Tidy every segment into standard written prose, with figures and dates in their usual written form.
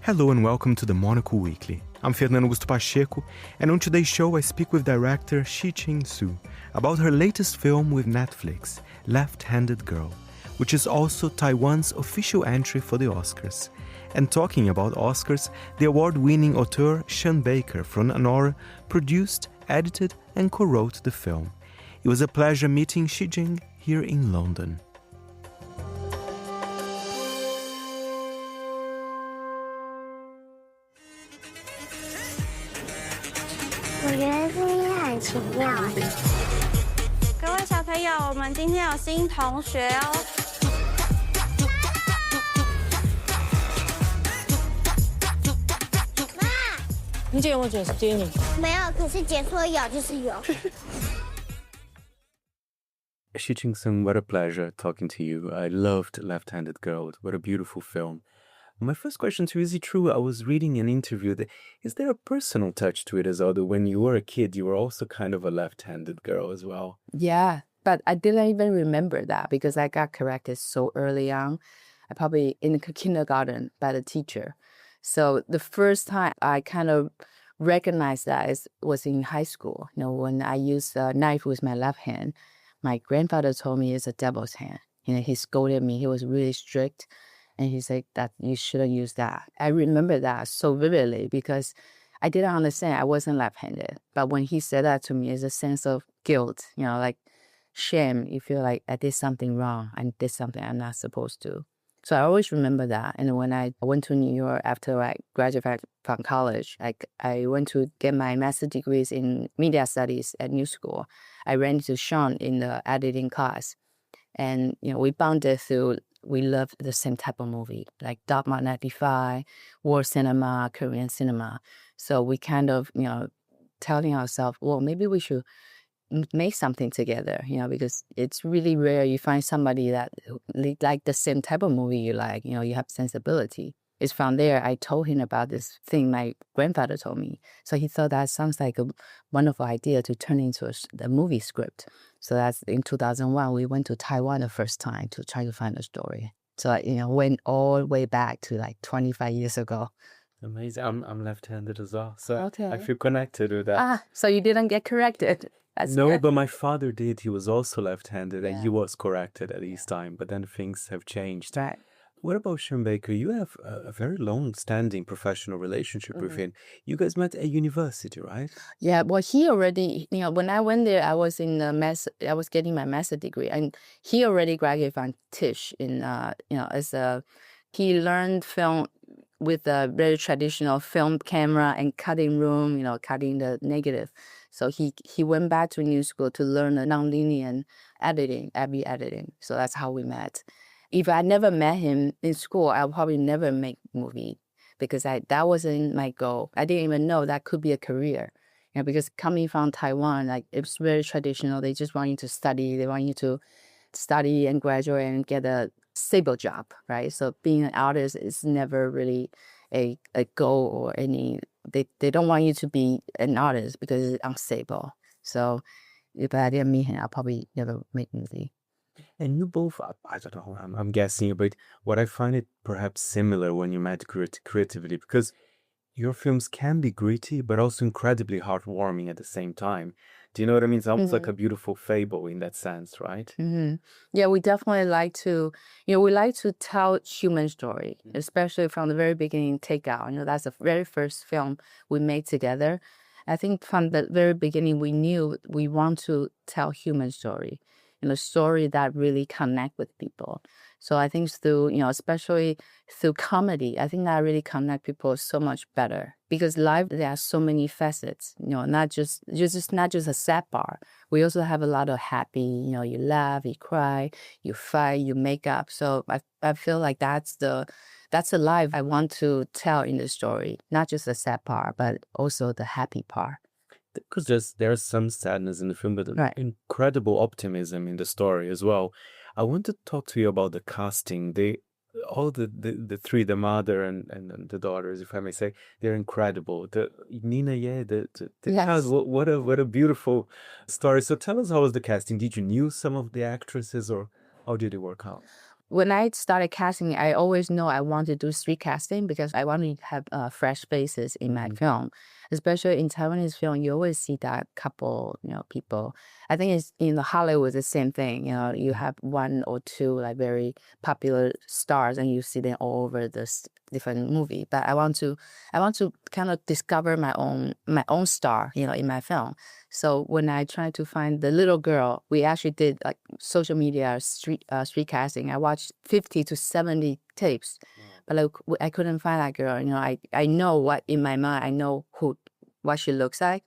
Hello and welcome to the Monocle Weekly. I'm Fernando Augusto Pacheco, and on today's show I speak with director Shih-Ching Tsou about her latest film with Netflix, Left-Handed Girl, which is also Taiwan's official entry for the Oscars. And talking about Oscars, the award-winning auteur Sean Baker from Anora produced, edited and co-wrote the film. It was a pleasure meeting Shih-Ching here in London.各位小朋友，我们今天有新同学哦。妈，你姐有没有解释接你？没有，可是姐说有就是有。Shih-Ching Tsou, what a pleasure talking to you. I loved Left-Handed Girl. What a beautiful film. My first question to you, is it true? I was reading an interview that is there a personal touch to it as well? That when you were a kid, you were also kind of a left-handed girl as well. Yeah, but I didn't even remember that because I got corrected so early on. I probably in the kindergarten by the teacher. So the first time I kind of recognized that was in high school. You know, when I used a knife with my left hand, my grandfather told me it's a devil's hand. You know, he scolded me. He was really strict. And he said that you shouldn't use that. I remember that so vividly because I didn't understand. I wasn't left-handed. But when he said that to me, it's a sense of guilt, you know, like shame. You feel like I did something wrong. I did something I'm not supposed to. So I always remember that. And when I went to New York after I graduated from college, I went to get my master's degrees in media studies at New School. I ran into Sean in the editing class. And, you know, we bonded through, we loved the same type of movie, like Dogma 95, war cinema, Korean cinema. So we kind of, you know, telling ourselves, well, maybe we should make something together, you know, because it's really rare you find somebody that like the same type of movie you like, you know, you have sensibility. It's from there I told him about this thing my grandfather told me. So he thought that sounds like a wonderful idea to turn into a movie script. So that's in 2001, we went to Taiwan the first time to try to find a story. So, you know, went all the way back to like 25 years ago. Amazing. I'm left-handed as well, so okay. I feel connected with that. Ah, so you didn't get corrected? That's no, good. but my father did. He was also left-handed, Yeah. and he was corrected at his time. But then things have changed. Right. What about Sean Baker? You have a very long-standing professional relationship with him. You guys met at university, right? Yeah, well, he already, you know, when I went there, I was in I was getting my master's degree, and he already graduated from Tisch in, you know, he learned film with a very traditional film camera and cutting room, you know, cutting the negative. So he went back to New School to learn the nonlinear editing, Abbey editing. So that's how we met. If I never met him in school, I'll probably never make movie because that wasn't my goal. I didn't even know that could be a career. You know, because coming from Taiwan, like it's very traditional. They just want you to study. They want you to study and graduate and get a stable job, right? So being an artist is never really a goal or any. They don't want you to be an artist because it's unstable. So if I didn't meet him, I'll probably never make movie. And you both, I don't know, I'm guessing, but what I find it perhaps similar when you met creatively, because your films can be gritty, but also incredibly heartwarming at the same time. Do you know what I mean? It's almost like a beautiful fable in that sense, right? Mm-hmm. Yeah, we definitely like to, you know, we like to tell human story, especially from the very beginning, Take Out. You know, that's the very first film we made together. I think from the very beginning, we knew we want to tell human story. You know, story that really connect with people. So I think through, you know, especially through comedy, I think that really connect people so much better because life, there are so many facets, you know, not just a sad part. We also have a lot of happy, you know, you laugh, you cry, you fight, you make up. So I feel like that's the life I want to tell in the story, not just the sad part, but also the happy part. Because there's some sadness in the film, but Right. incredible optimism in the story as well. I want to talk to you about the casting. all the three, the mother and the daughters, if I may say, they're incredible. The Nina, yeah, the Yes. child, what a beautiful story. So tell us, how was the casting? Did you knew some of the actresses, or how did it work out? When I started casting, I always know I want to do street casting because I want to have fresh faces in my film. Especially in Taiwanese film, you always see that couple, people. I think it's in the Hollywood, the same thing. You have one or two like very popular stars, and you see them all over this different movie. But I want to kind of discover my own star, in my film. So when I tried to find the little girl, we actually did like social media street casting. I watched 50 to 70 tapes, but like, I couldn't find that girl. I know what in my mind, I know what she looks like.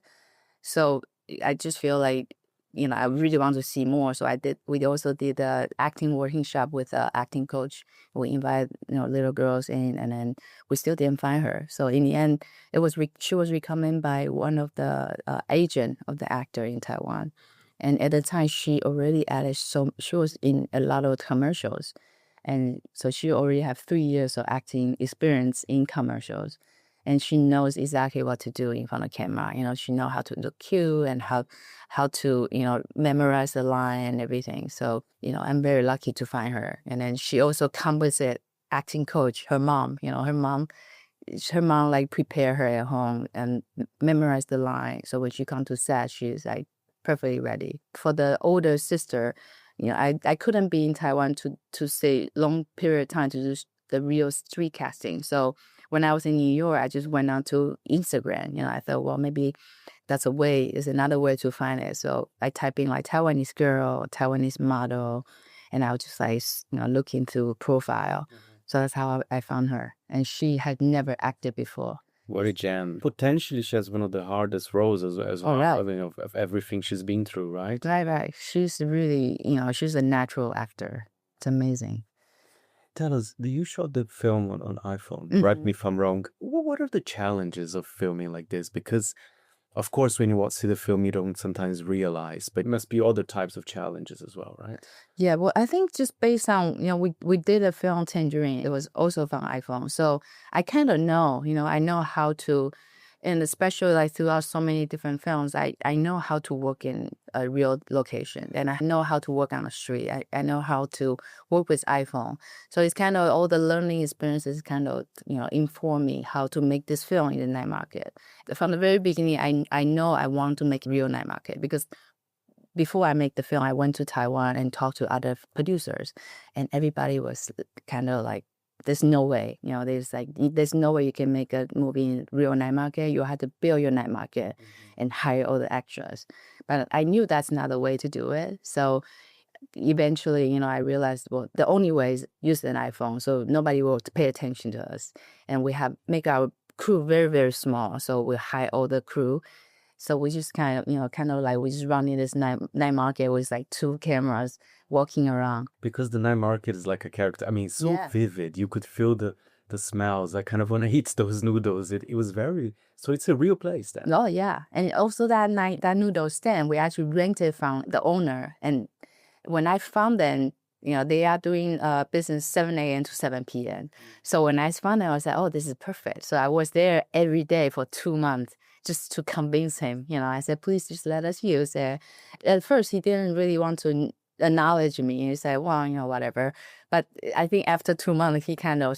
So I just feel like, I really want to see more. So we also did the acting workshop with an acting coach. We invited, little girls in, and then we still didn't find her. So in the end, she was recommended by one of the agent of the actor in Taiwan. And at the time, she already added, she was in a lot of commercials. And so she already have 3 years of acting experience in commercials. And she knows exactly what to do in front of camera. She knows how to look cute and how to, memorize the line and everything. So, I'm very lucky to find her. And then she also comes with an acting coach, her mom. Her mom like prepare her at home and memorize the line. So when she comes to set, she's like perfectly ready. For the older sister, I couldn't be in Taiwan to stay long period of time to do the real street casting. So when I was in New York, I just went on to Instagram. I thought, well, maybe that's another way to find it. So I type in like Taiwanese girl, Taiwanese model, and I was just like, looking through profile. So that's how I found her. And she had never acted before. What a gem. Potentially, she has one of the hardest roles as well, right. I mean, of everything she's been through, right? Right. She's really, she's a natural actor. It's amazing. Tell us, do you shot the film on iPhone? Correct me if I'm wrong. What are the challenges of filming like this? Because, of course, when you see the film, you don't sometimes realize, but it must be other types of challenges as well, right? Yeah, well, I think just based on, we did a film Tangerine. It was also from iPhone. So I kind of know, I know how to, and especially like throughout so many different films, I know how to work in a real location, and I know how to work on the street. I know how to work with iPhone. So it's kind of all the learning experiences kind of, inform me how to make this film in the night market. From the very beginning, I know I want to make real night market because before I make the film, I went to Taiwan and talked to other producers, and everybody was kind of like, there's no way, there's no way you can make a movie in real night market. You have to build your night market and hire all the extras. But I knew that's not the way to do it. So eventually, I realized, well, the only way is use an iPhone. So nobody will pay attention to us. And we make our crew very, very small. So we hire all the crew. So we just kind of like we just run in this night market with like 2 cameras walking around. Because the night market is like a character. I mean, it's so vivid. You could feel the smells. I kind of want to eat those noodles. It was very, so it's a real place then. Oh, yeah. And also that noodle stand, we actually rented from the owner. And when I found them, they are doing business 7 a.m. to 7 p.m. So when I found them, I was like, oh, this is perfect. So I was there every day for 2 months just to convince him. I said, please just let us use it. At first, he didn't really want to acknowledge me. He said, well, whatever. But I think after 2 months, he kind of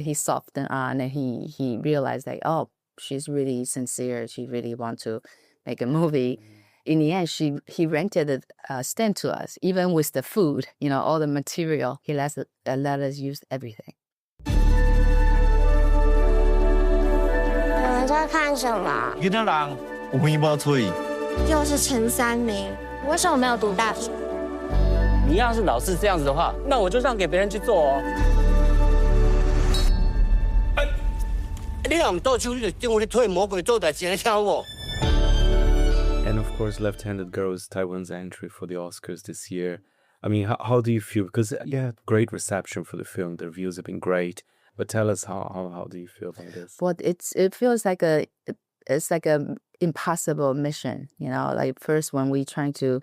he softened on, and he realized like, oh, she's really sincere. She really wants to make a movie. In the end, he rented a stand to us, even with the food, all the material. He let us use everything. 你们在看什么？囡仔人有耳无嘴。又是陈三明，为什么没有读大学？你要是老是这样子的话，那我就让给别人去做哦。你若唔倒手，你就等我去推魔鬼做代志，你听我。And of course, Left-Handed Girl is Taiwan's entry for the Oscars this year. I mean, how do you feel? Because great reception for the film. The reviews have been great. But tell us how do you feel about this? Well, it feels like it's like a impossible mission. Like first when we trying to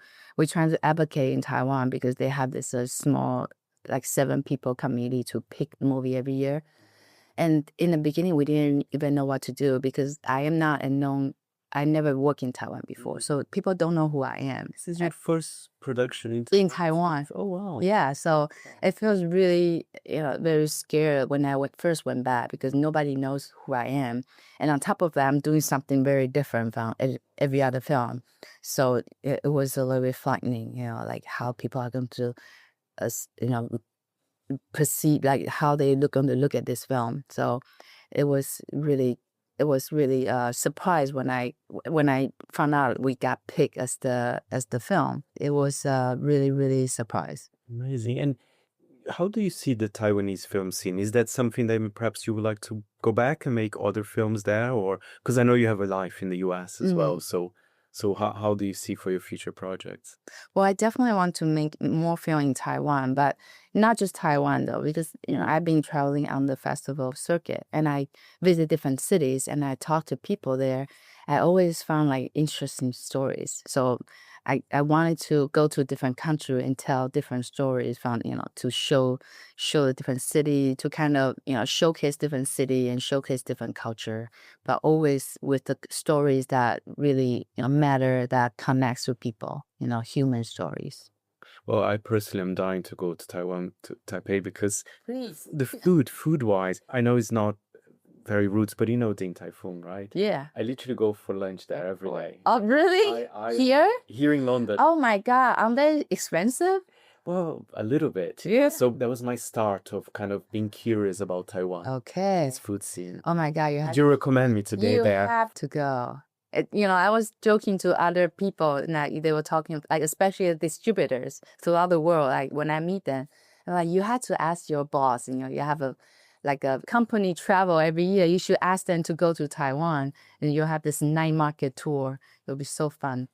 advocate in Taiwan because they have this small like 7 people committee to pick the movie every year. And in the beginning, we didn't even know what to do because I am not a known. I never worked in Taiwan before, so people don't know who I am. This is your first production in Taiwan. Oh, wow. Yeah, so it feels really, very scared when I first went back because nobody knows who I am. And on top of that, I'm doing something very different from every other film. So it was a little bit frightening, like how people are going to, perceive, like how they going to look at this film. So it was really surprised when I found out we got picked as the film. It was really surprised. Amazing. And how do you see the Taiwanese film scene? Is that something that perhaps you would like to go back and make other films there, or because I know you have a life in the US as well, so how do you see for your future projects? Well, I definitely want to make more film in Taiwan, but not just Taiwan though, because I've been traveling on the festival circuit and I visit different cities and I talk to people there. I always found like interesting stories. So I wanted to go to a different country and tell different stories from, to show the different city, to kind of, showcase different city and showcase different culture, but always with the stories that really matter, that connects with people, human stories. Well, I personally am dying to go to Taiwan, to Taipei, because Please. the food-wise, I know it's not very roots, but Din Tai Fung, right? Yeah. I literally go for lunch there every day. Oh, really? Here? Here in London. Oh my God, aren't they expensive? Well, a little bit. Yeah. So that was my start of kind of being curious about Taiwan. Okay. Its food scene. Oh my God, Do you recommend me to go there? You have to go. I was joking to other people, and they were talking, like especially distributors throughout the world. Like when I meet them, I'm like, you had to ask your boss. You have a company travel every year. You should ask them to go to Taiwan, and you'll have this night market tour. It'll be so fun.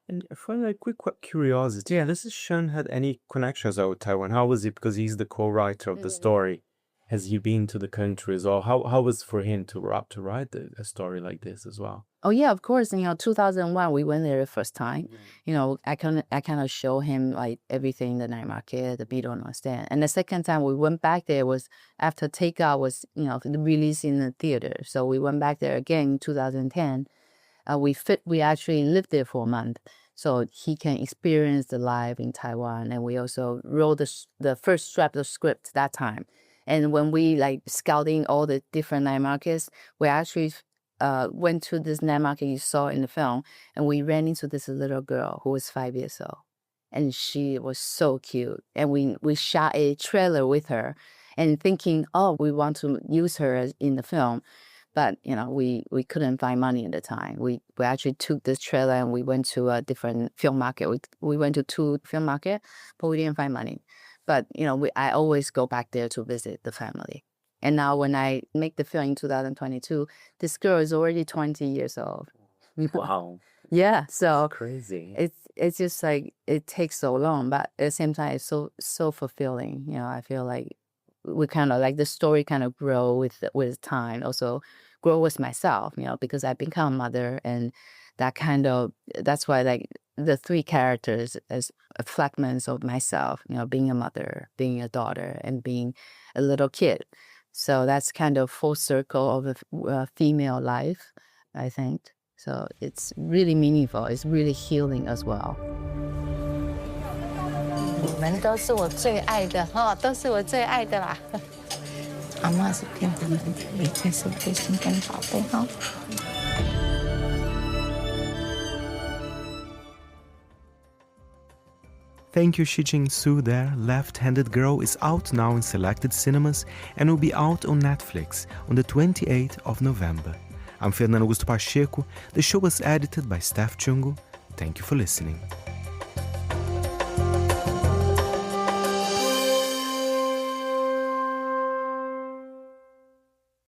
And for like quick curiosity, does Sean had any connections out with Taiwan? How was it? Because he's the co-writer of the story. Has he been to the country as well? How was for him to write a story like this as well? Oh yeah, of course. 2001 we went there the first time. I kind of show him like everything, the night market, the beat on stand. And the second time we went back there was after Takeout was released in the theater. So we went back there again in 2010. We actually lived there for a month, so he can experience the life in Taiwan. And we also wrote the first draft of script that time. And when we like scouting all the different night markets, we actually went to this night market you saw in the film, and we ran into this little girl who was 5 years old, and she was so cute. And we shot a trailer with her, and thinking, oh, we want to use her in the film, but we couldn't find money at the time. We actually took this trailer and we went to a different film market. We went to 2 film markets, but we didn't find money. But I always go back there to visit the family. And now when I make the film in 2022, this girl is already 20 years old. Wow. Yeah, so crazy. It's just like it takes so long, but at the same time it's so fulfilling. I feel like we kind of like the story kind of grow with time. Also grow with myself, because I become a mother, and that's why like the 3 characters as fragments of myself. Being a mother, being a daughter, and being a little kid. So that's kind of full circle of a female life, I think. So it's really meaningful. It's really healing as well. 你们都是我最爱的哈，都是我最爱的啦。阿嬷是骗人的，你才是我的心肝宝贝哈。Thank you, Shih-Ching Tsou there. Left-Handed Girl is out now in selected cinemas and will be out on Netflix on the 28th of November. I'm Fernando Augusto Pacheco. The show was edited by Steph Chungu. Thank you for listening.